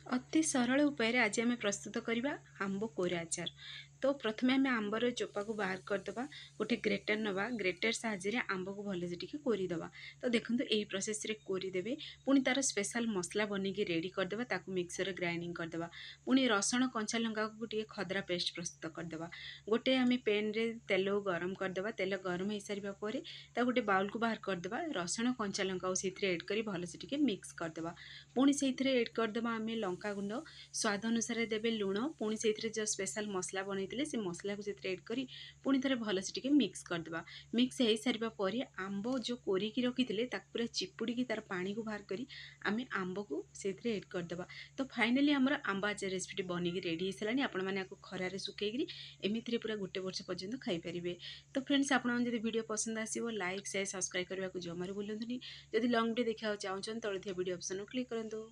अति सरल उपाय आज आम प्रस्तुत करवा आंब कोरा आचार। तो प्रथमे आम आंबर चोपा को बाहर करदे गोटे ग्रेटर नवा ग्रेटर साहाଯ୍य आंब को भलसे टिके कोरीदे। तो देखो यही प्रोसेस रे कोरीदेवे पुणी तार स्पेशल मसला बनईकी रेडी करदे ताकू मिक्सर ग्राइंडिंग करदे पुणी रसुण कंचा लंका को टिके खदरा पेस्ट प्रस्तुत करदे। गोटे आम पेन रे तेल गरम करदे तेल गरम हो सारा पर गोटे बाउल को बाहर करदे रसुण कंचा लंका से एड कर भलसे टिके मिक्स करदे पुणी से एड करदे आम लंका गुंड स्वाद अनुसार देवे लुण पुणी से जो स्पेशल मसला बनई से मसला को एड कर पुणी थे भलसे टिके मिक्स करदे। मिक्स हो सारा पर आंब जो कोरिकी रखी पूरा चिपुड़ी तार पानी को बाहर करी आम आंब को से एड करदे। तो फाइनाली आमर आंब आचार रेसिपी बनिकी रेडी हो सारा। आपण मैंने खरारे सुखैकरी एमती पूरा गोटे वर्ष पर्यंत खाईपारे। तो फ्रेंड्स आपको जब वीडियो पसंद आसो लाइक शेयर सब्सक्राइब करने को जमार भूलुनी। जदि लंग वीडियो देखा चाहते तले वीडियो ऑप्शन क्लिक करूँ।